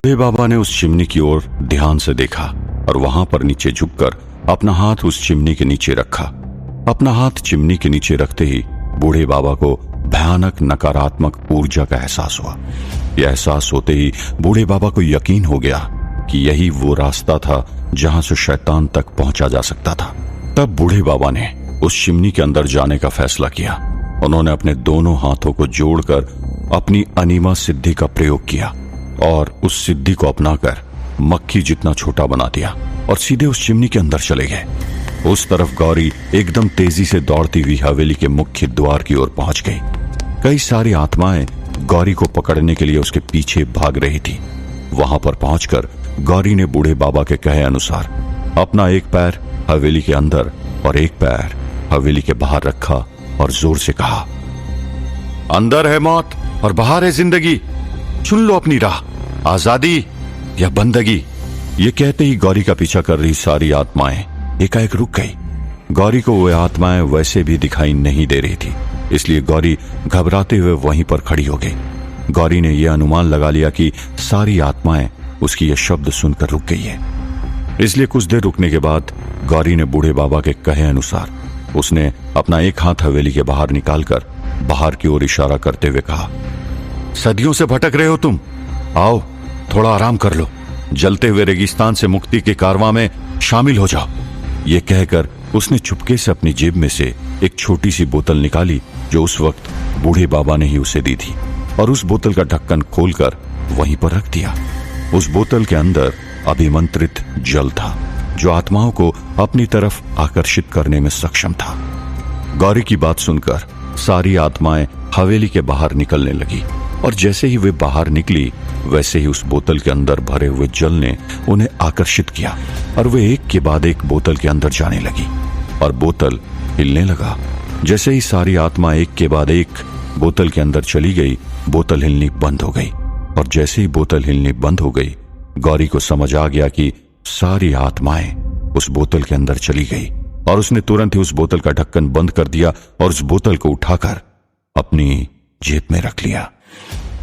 बूढ़े बाबा ने उस चिमनी की ओर ध्यान से देखा और वहां पर नीचे झुककर अपना हाथ उस चिमनी के नीचे रखा। अपना हाथ चिमनी के नीचे रखते ही बूढ़े बाबा को भयानक नकारात्मक ऊर्जा का एहसास हुआ। यह एहसास होते ही बूढ़े बाबा को यकीन हो गया कि यही वो रास्ता था जहां से शैतान तक पहुंचा जा सकता था। तब बूढ़े बाबा ने उस चिमनी के अंदर जाने का फैसला किया। उन्होंने अपने दोनों हाथों को जोड़कर अपनी अनीमा सिद्धि का प्रयोग किया और उस सिद्धि को अपनाकर मक्खी जितना छोटा बना दिया और सीधे उस चिमनी के अंदर चले गए। उस तरफ गौरी एकदम तेजी से दौड़ती हुई हवेली के मुख्य द्वार की ओर पहुंच गई। कई सारी आत्माएं गौरी को पकड़ने के लिए उसके पीछे भाग रही थी। वहां पर पहुंचकर गौरी ने बूढ़े बाबा के कहे अनुसार अपना एक पैर हवेली के अंदर और एक पैर हवेली के बाहर रखा और जोर से कहा, अंदर है मौत और बाहर है जिंदगी, चुन लो अपनी राह, आजादी या बंदगी। ये कहते ही गौरी का पीछा कर रही सारी आत्माएं एकाएक रुक गई। गौरी को वे आत्माएं वैसे भी दिखाई नहीं दे रही थी, इसलिए गौरी घबराते हुए वहीं पर खड़ी हो गई। गौरी ने यह अनुमान लगा लिया कि सारी आत्माएं उसकी यह शब्द सुनकर रुक गई है, इसलिए कुछ देर रुकने के बाद गौरी ने बूढ़े बाबा के कहे अनुसार उसने अपना एक हाथ हवेली के बाहर निकालकर बाहर की ओर इशारा करते हुए कहा, सदियों से भटक रहे हो तुम, आओ थोड़ा आराम कर लो, जलते हुए रेगिस्तान से मुक्ति के कारवां में शामिल हो जाओ। ये कहकर उसने चुपके से अपनी जेब में से एक छोटी सी बोतल निकाली जो उस वक्त बूढ़े बाबा ने ही उसे दी थी और उस बोतल का ढक्कन खोलकर वहीं पर रख दिया। उस बोतल के अंदर अभिमंत्रित जल था जो आत्माओं को अपनी तरफ आकर्षित करने में सक्षम था। गौरी की बात सुनकर सारी आत्माएं हवेली के बाहर निकलने लगी और जैसे ही वे बाहर निकली वैसे ही उस बोतल के अंदर भरे हुए जल ने उन्हें आकर्षित किया और वे एक के बाद एक बोतल के अंदर जाने लगी और बोतल हिलने लगा। जैसे ही सारी आत्मा एक के बाद एक बोतल के अंदर चली गई, बोतल हिलनी बंद हो गई और जैसे ही बोतल हिलनी बंद हो गई, गौरी को समझ आ गया कि सारी आत्माएं उस बोतल के अंदर चली गई और उसने तुरंत ही उस बोतल का ढक्कन बंद कर दिया और उस बोतल को उठाकर अपनी जेब में रख लिया।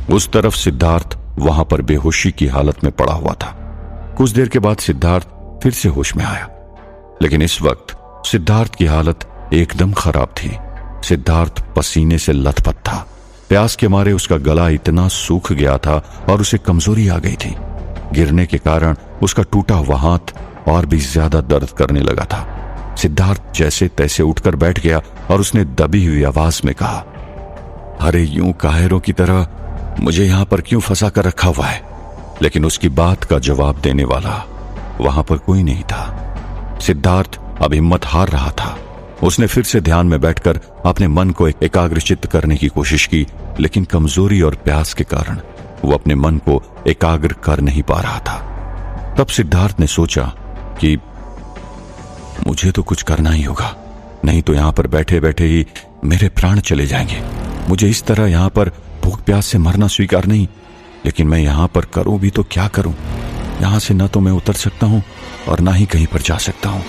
उस तरफ सिद्धार्थ वहां पर बेहोशी की हालत में पड़ा हुआ था। कुछ देर के बाद सिद्धार्थ फिर से होश में आया, लेकिन इस वक्त सिद्धार्थ की हालत एकदम खराब थी। सिद्धार्थ पसीने से लथपथ था। प्यास के मारे उसका गला इतना सूख गया था और उसे कमजोरी आ गई थी। गिरने के कारण उसका टूटा हुआ हाथ और भी ज्यादा दर्द करने लगा था। सिद्धार्थ जैसे तैसे उठकर बैठ गया और उसने दबी हुई आवाज में कहा, अरे यूं कायरों की तरह मुझे यहां पर क्यों फंसा कर रखा हुआ है? लेकिन उसकी बात का जवाब देने वाला वहां पर कोई नहीं था। सिद्धार्थ अब हिम्मत हार रहा था। उसने फिर से ध्यान में बैठकर अपने मन को एकाग्रचित्त करने की कोशिश की, लेकिन कमजोरी और प्यास के कारण वो अपने मन को एकाग्र कर नहीं पा रहा था। तब सिद्धार्थ ने सोचा कि मुझे तो कुछ करना ही होगा, नहीं तो यहां पर बैठे बैठे ही मेरे प्राण चले जाएंगे। मुझे इस तरह यहां पर भूख प्यास से मरना स्वीकार नहीं, लेकिन मैं यहां पर करूं भी तो क्या करूं? यहां से न तो मैं उतर सकता हूं और ना ही कहीं पर जा सकता हूं।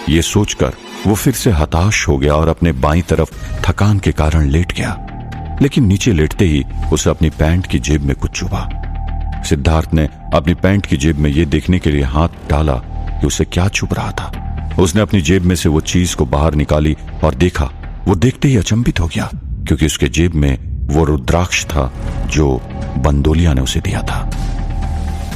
ये सोचकर वो फिर से हताश हो गया और अपने बाईं तरफ थकान के कारण लेट गया। लेकिन नीचे लेटते ही उसे अपनी पैंट की जेब में कुछ चुभा। सिद्धार्थ ने अपनी पैंट की जेब में ये देखने के लिए हाथ डाला कि उसे क्या चुभ रहा था। उसने अपनी जेब में से वो चीज को बाहर निकाली और देखा। वो देखते ही अचंभित हो गया, क्योंकि उसके जेब में वो रुद्राक्ष था जो बंदोलिया ने उसे दिया था।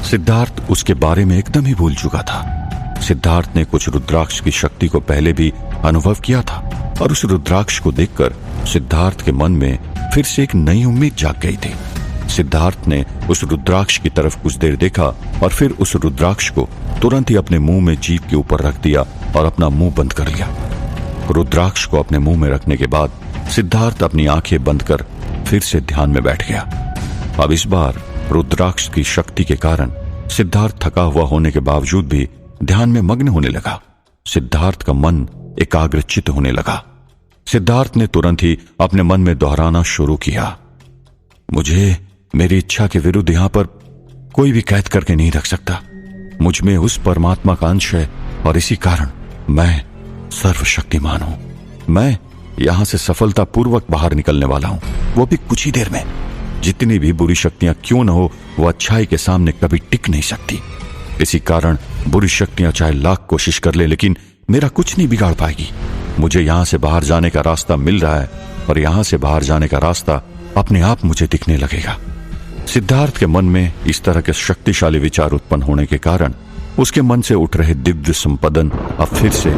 सिद्धार्थ उसके बारे में एकदम ही भूल चुका था। सिद्धार्थ ने कुछ रुद्राक्ष की शक्ति को पहले भी अनुभव किया था और उस रुद्राक्ष को देखकर सिद्धार्थ के मन में फिर से एक नई उम्मीद जाग गई थी। सिद्धार्थ ने उस रुद्राक्ष की तरफ कुछ देर देखा और फिर उस रुद्राक्ष को तुरंत ही अपने मुंह में जीभ के ऊपर रख दिया और अपना मुंह बंद कर लिया। रुद्राक्ष को अपने मुंह में रखने के बाद सिद्धार्थ अपनी आंखें बंद कर फिर से ध्यान में बैठ गया। अब इस बार रुद्राक्ष की शक्ति के कारण सिद्धार्थ थका हुआ होने के बावजूद भी ध्यान में मग्न होने लगा। सिद्धार्थ का मन एकाग्रचित्त होने लगा। सिद्धार्थ ने तुरंत ही अपने मन में दोहराना शुरू किया, मुझे मेरी इच्छा के विरुद्ध यहां पर कोई भी कैद करके नहीं रख सकता। मुझ में उस परमात्मा का अंश है और इसी कारण मैं सर्वशक्तिमान हूं। मैं यहां से सफलतापूर्वक बाहर निकलने वाला हूं, वो भी कुछ ही देर में। जितनी भी बुरी शक्तियां क्यों न हो, वो अच्छाई के सामने कभी टिक नहीं सकती। इसी कारण बुरी शक्तियां चाहे लाख कोशिश कर ले, लेकिन मेरा कुछ नहीं बिगाड़ पाएगी। मुझे यहां से बाहर जाने का रास्ता मिल रहा है और यहां से बाहर जाने का रास्ता अपने आप मुझे दिखने लगेगा। सिद्धार्थ के मन में इस तरह के शक्तिशाली विचार उत्पन्न होने के कारण उसके मन से उठ रहे दिव्य संपदन अब फिर से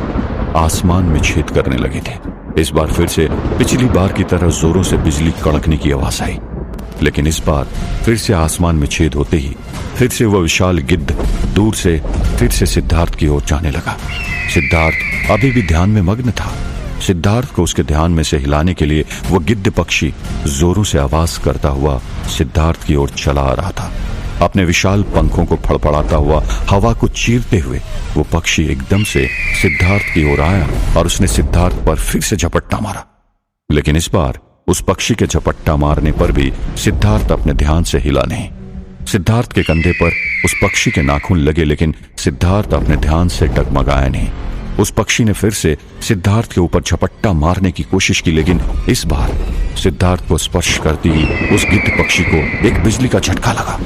आसमान में छेद करने लगे थे। इस बार फिर से पिछली बार की तरह जोरों से बिजली कड़कने की आवाज आई, लेकिन इस बार फिर से आसमान में छेद होते ही फिर से वह विशाल गिद्ध दूर से फिर से सिद्धार्थ की ओर जाने लगा। सिद्धार्थ अभी भी ध्यान में मग्न था। सिद्धार्थ को उसके ध्यान में से हिलाने के लिए वो गिद्ध पक्षी जोरों से आवाज करता हुआ सिद्धार्थ की ओर चला आ रहा था। अपने विशाल पंखों को फड़फड़ाता हुआ हवा को चीरते हुए वो पक्षी एकदम से सिद्धार्थ की ओर आया और उसने सिद्धार्थ पर फिर से झपट्टा मारा। लेकिन इस बार उस पक्षी के झपट्टा मारने पर भी सिद्धार्थ अपने ध्यान से हिला नहीं। सिद्धार्थ के कंधे पर उस पक्षी के नाखून लगे, लेकिन सिद्धार्थ अपने ध्यान से डगमगाया नहीं। उस पक्षी ने फिर से सिद्धार्थ के ऊपर झपट्टा मारने की कोशिश की, लेकिन इस बार सिद्धार्थ को स्पर्श करती ही उस गिद्ध पक्षी को एक बिजली का झटका लगा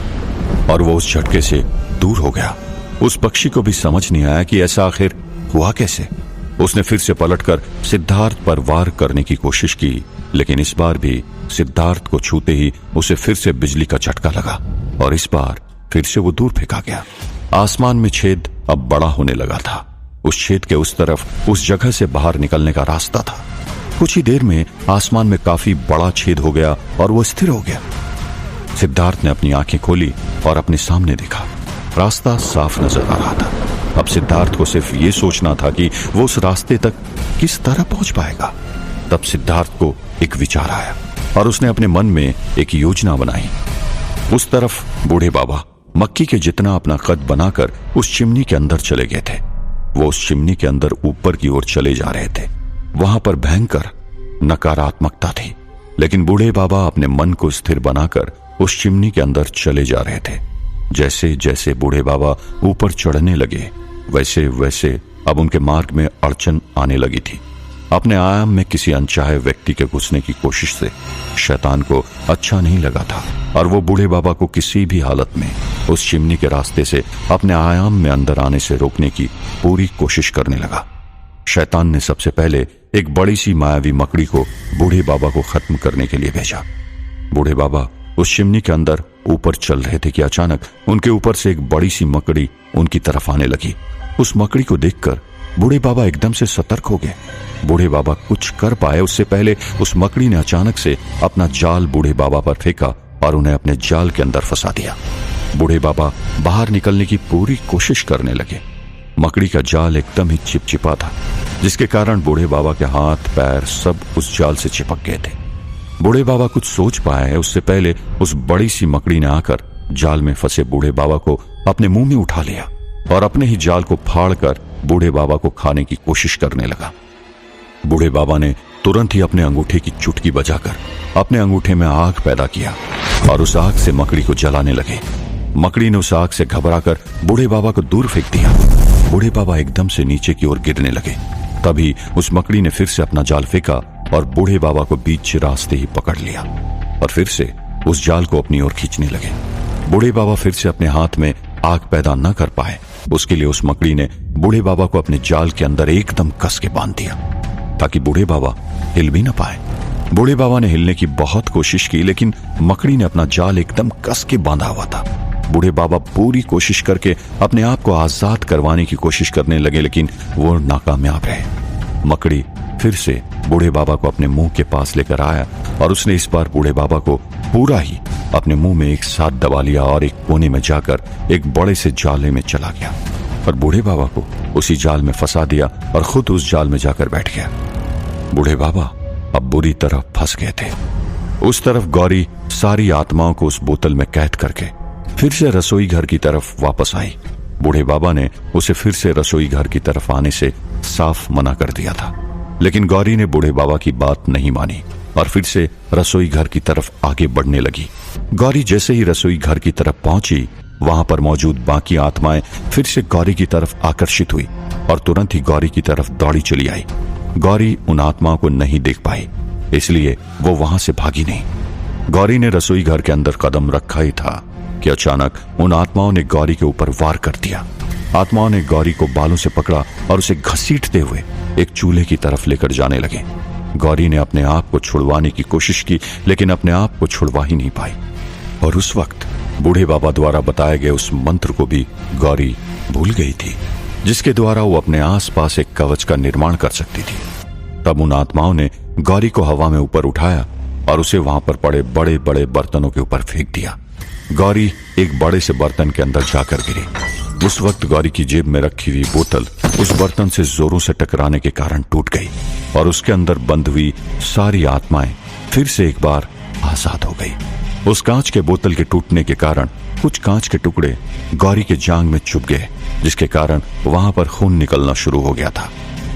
और वो उस झटके से दूर हो गया। उस पक्षी को भी समझ नहीं आया कि ऐसा आखिर हुआ कैसे। उसने फिर से पलटकर सिद्धार्थ पर वार करने की कोशिश की, लेकिन इस बार भी सिद्धार्थ को छूते ही उसे फिर से बिजली का झटका लगा और इस बार फिर से वो दूर फेंका गया। आसमान में छेद अब बड़ा होने लगा था। उस छेद के उस तरफ उस जगह से बाहर निकलने का रास्ता था। कुछ ही देर में आसमान में काफी बड़ा छेद हो गया और वो स्थिर हो गया। सिद्धार्थ ने अपनी आंखें खोली और अपने सामने देखा। रास्ता साफ नजर आ रहा था। अब सिद्धार्थ को सिर्फ ये सोचना था कि वो उस रास्ते तक किस तरह पहुंच पाएगा। तब सिद्धार्थ को एक विचार आया और उसने अपने मन में एक योजना बनाई। उस तरफ बूढ़े बाबा मक्की के जितना अपना कद बनाकर उस चिमनी के अंदर चले गए थे। वो उस चिमनी के अंदर ऊपर की ओर चले जा रहे थे। वहां पर भयंकर नकारात्मकता थी, लेकिन बूढ़े बाबा अपने मन को स्थिर बनाकर उस चिमनी के अंदर चले जा रहे थे। जैसे जैसे बूढ़े बाबा ऊपर चढ़ने लगे, वैसे वैसे अब उनके मार्ग में अड़चन आने लगी थी। अपने आयाम में किसी अनचाहे व्यक्ति के घुसने की कोशिश से शैतान को अच्छा नहीं लगा था और वो बूढ़े बाबा को किसी भी हालत में उस चिमनी के रास्ते से अपने आयाम में अंदर आने से रोकने की पूरी कोशिश करने लगा। शैतान ने सबसे पहले एक बड़ी सी मायावी मकड़ी को बूढ़े बाबा को खत्म करने के लिए भेजा। बूढ़े बाबा उस चिमनी के अंदर ऊपर चल रहे थे कि अचानक उनके ऊपर से एक बड़ी सी मकड़ी उनकी तरफ आने लगी। उस मकड़ी को देखकर बूढ़े बाबा एकदम से सतर्क हो गए। बूढ़े बाबा कुछ कर पाए उससे पहले उस मकड़ी ने अचानक से अपना जाल बूढ़े बाबा पर फेंका और उन्हें अपने जाल के अंदर फंसा दिया। बूढ़े बाबा बाहर निकलने की पूरी कोशिश करने लगे। मकड़ी का जाल एकदम ही चिपचिपा था, जिसके कारण बूढ़े बाबा के हाथ पैर सब उस जाल से चिपक गए थे। बूढ़े बाबा कुछ सोच पाए उससे पहले उस बड़ी सी मकड़ी ने आकर जाल में फंसे बूढ़े बाबा को अपने मुंह में उठा लिया और अपने ही जाल को फाड़कर बूढ़े बाबा को खाने की कोशिश करने लगा। बूढ़े बाबा ने तुरंत ही अपने अंगूठे की चुटकी बजाकर अपने अंगूठे में आग पैदा किया और उस आग से मकड़ी को जलाने लगे। मकड़ी ने उस आग से घबराकर बूढ़े बाबा को दूर फेंक दिया। बूढ़े बाबा एकदम से नीचे की ओर गिरने लगे। तभी उस मकड़ी ने फिर से अपना जाल फेंका और बूढ़े बाबा को बीच रास्ते ही पकड़ लिया और फिर से उस जाल को अपनी ओर खींचने लगे। बूढ़े बाबा फिर से अपने हाथ में आग पैदा न कर पाए, उसके लिए उस मकड़ी ने बूढ़े बाबा को अपने जाल के अंदर एकदम कस के बांध दिया ताकि बूढ़े बाबा हिल भी न पाए। बूढ़े बाबा ने हिलने की बहुत कोशिश की, लेकिन मकड़ी ने अपना जाल एकदम कस के बांधा हुआ था। बूढ़े बाबा पूरी कोशिश करके अपने आप को आजाद करवाने की कोशिश करने लगे, लेकिन वो नाकामयाब रहे। मकड़ी फिर से बूढ़े बाबा को अपने मुंह के पास लेकर आया और उसने इस बार बूढ़े बाबा को पूरा ही अपने मुंह में एक साथ दबा लिया और एक कोने में जाकर एक बड़े से जाले में चला गया और बूढ़े बाबा को उसी जाल में फंसा दिया और खुद उस जाल में जाकर बैठ गया। बूढ़े बाबा अब बुरी तरह फंस गए थे। उस तरफ गौरी सारी आत्माओं को उस बोतल में कैद करके फिर से रसोई घर की तरफ वापस आई। बूढ़े बाबा ने उसे फिर से रसोई घर की तरफ आने से साफ मना कर दिया था, लेकिन गौरी ने बूढ़े बाबा की बात नहीं मानी और फिर से रसोई घर की तरफ आगे बढ़ने लगी। गौरी जैसे ही रसोई घर की तरफ पहुंची, वहां पर मौजूद बाकी आत्माएं फिर से गौरी की तरफ आकर्षित हुई और तुरंत ही गौरी की तरफ दौड़ी चली आई। गौरी उन आत्माओं को नहीं देख पाई, इसलिए वो वहां से भागी नहीं। गौरी ने रसोई घर के अंदर कदम रखा ही था कि अचानक उन आत्माओं ने गौरी के ऊपर वार कर दिया। आत्माओं ने गौरी को बालों से पकड़ा और उसे घसीटते हुए एक चूल्हे की तरफ लेकर जाने लगे। गौरी ने अपने आप को छुड़वाने की कोशिश की, लेकिन अपने आप को छुड़वा ही नहीं पाई। और उस वक्त बूढ़े बाबा द्वारा बताए गए उस मंत्र को भी गौरी भूल गई थी, जिसके द्वारा वो अपने आसपास एक कवच का निर्माण कर सकती थी। तब उन आत्माओं ने गौरी को हवा में ऊपर उठाया और उसे वहां पर पड़े बड़े बड़े बर्तनों के ऊपर फेंक दिया। गौरी एक बड़े से बर्तन के अंदर जाकर गिरी। उस वक्त गौरी की जेब में रखी हुई बोतल उस बर्तन से जोरों से टकराने के कारण टूट गई और उसके अंदर बंद हुई सारी आत्माएं फिर से एक बार आजाद हो गई। उस कांच के बोतल के टूटने के कारण कुछ कांच के टुकड़े गौरी के जांग में चुभ गए, जिसके कारण वहां पर खून निकलना शुरू हो गया था।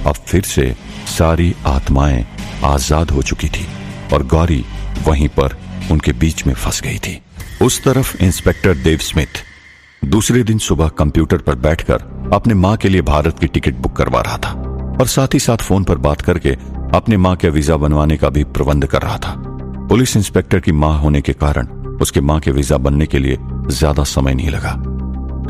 अब फिर से सारी आत्माएं आजाद हो चुकी थी और गौरी वहीं पर उनके बीच में फंस गई थी। उस तरफ इंस्पेक्टर देव स्मिथ दूसरे दिन सुबह कंप्यूटर पर बैठकर अपने मां के लिए भारत की टिकट बुक करवा रहा था और साथ ही साथ फोन पर बात करके अपने मां के वीजा बनवाने का भी प्रबंध कर रहा था। पुलिस इंस्पेक्टर की मां होने के कारण उसके मां के वीजा बनने के लिए ज्यादा समय नहीं लगा।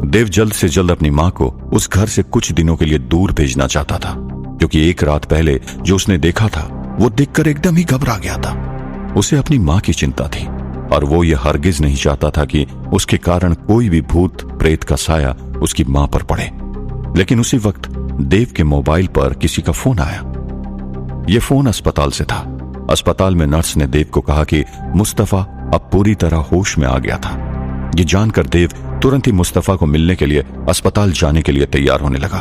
देव जल्द से जल्द अपनी मां को उस घर से कुछ दिनों के लिए दूर भेजना चाहता था, क्योंकि एक रात पहले जो उसने देखा था वो देखकर एकदम ही घबरा गया था। उसे अपनी मां की चिंता थी और वो ये हरगिज नहीं चाहता था कि उसके कारण कोई भी भूत प्रेत का साया उसकी मां पर पड़े। लेकिन उसी वक्त देव के मोबाइल पर किसी का फोन आया। यह फोन अस्पताल से था। अस्पताल में नर्स ने देव को कहा कि मुस्तफा अब पूरी तरह होश में आ गया था। ये जानकर देव तुरंत ही मुस्तफा को मिलने के लिए अस्पताल जाने के लिए तैयार होने लगा।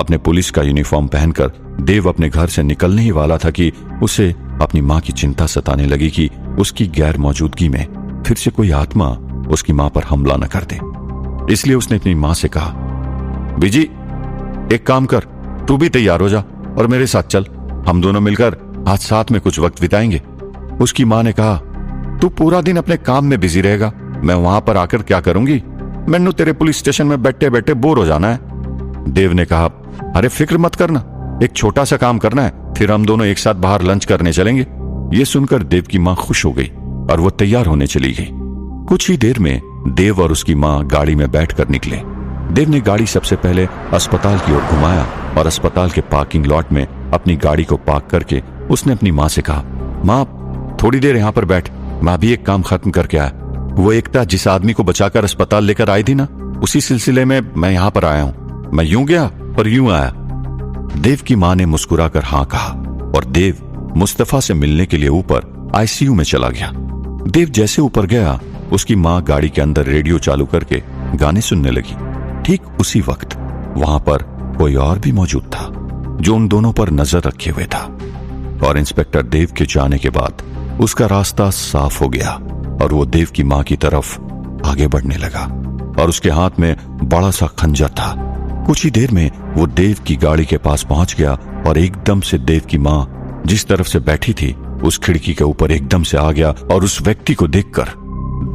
अपने पुलिस का यूनिफॉर्म पहनकर देव अपने घर से निकलने ही वाला था कि उसे अपनी मां की चिंता सताने लगी कि उसकी गैर मौजूदगी में फिर से कोई आत्मा उसकी मां पर हमला न कर दे। इसलिए उसने अपनी मां से कहा, बीजी एक काम कर, तू भी तैयार हो जा और मेरे साथ चल, हम दोनों मिलकर आज साथ में कुछ वक्त बिताएंगे। उसकी मां ने कहा, तू पूरा दिन अपने काम में बिजी रहेगा, मैं वहां पर आकर क्या करूंगी, मैनू तेरे पुलिस स्टेशन में बैठे बैठे बोर हो जाना है। देव ने कहा, अरे फिक्र मत करना, एक छोटा सा काम करना है, फिर हम दोनों एक साथ बाहर लंच करने चलेंगे। ये सुनकर देव की मां खुश हो गई और वो तैयार होने चली गई। कुछ ही देर में देव और उसकी मां गाड़ी में बैठकर निकले। देव ने गाड़ी सबसे पहले अस्पताल की ओर घुमाया और अस्पताल के पार्किंग लॉट में अपनी गाड़ी को पार्क करके उसने अपनी मां से कहा, मां थोड़ी देर यहां पर बैठ, मैं भी एक काम खत्म करके आया। वो एकता जिस आदमी को बचाकर अस्पताल लेकर आई थी ना, उसी सिलसिले में मैं यहां पर आया हूं। मैं यूं गया और यूं आया। देव की मां ने मुस्कुराकर हां कहा और देव मुस्तफा से मिलने के लिए ऊपर आईसीयू में चला गया। देव जैसे ऊपर गया, उसकी मां गाड़ी के अंदर रेडियो चालू करके गाने सुनने लगी। ठीक उसी वक्त वहां पर कोई और भी मौजूद था जो उन दोनों पर नजर रखे हुए था। और इंस्पेक्टर देव के जाने के बाद उसका रास्ता साफ हो गया और वो देव की मां की तरफ आगे बढ़ने लगा और उसके हाथ में बड़ा सा खंजर था। कुछ ही देर में वो देव की गाड़ी के पास पहुंच गया और एकदम से देव की मां जिस तरफ से बैठी थी उस खिड़की के ऊपर एकदम से आ गया और उस व्यक्ति को देखकर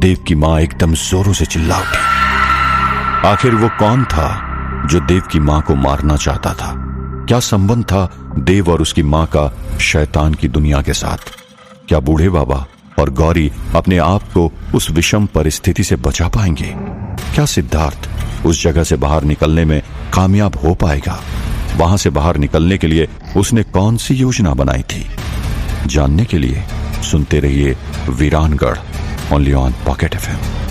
देव की मां एकदम जोरों से चिल्ला उठी। आखिर वो कौन था जो देव की मां को मारना चाहता था? क्या संबंध था देव और उसकी मां का शैतान की दुनिया के साथ? क्या बूढ़े बाबा और गौरी अपने आप को उस विषम परिस्थिति से बचा पाएंगे? क्या सिद्धार्थ उस जगह से बाहर निकलने में कामयाब हो पाएगा? वहां से बाहर निकलने के लिए उसने कौन सी योजना बनाई थी? जानने के लिए सुनते रहिए वीरानगढ़, ओनली ऑन पॉकेट FM।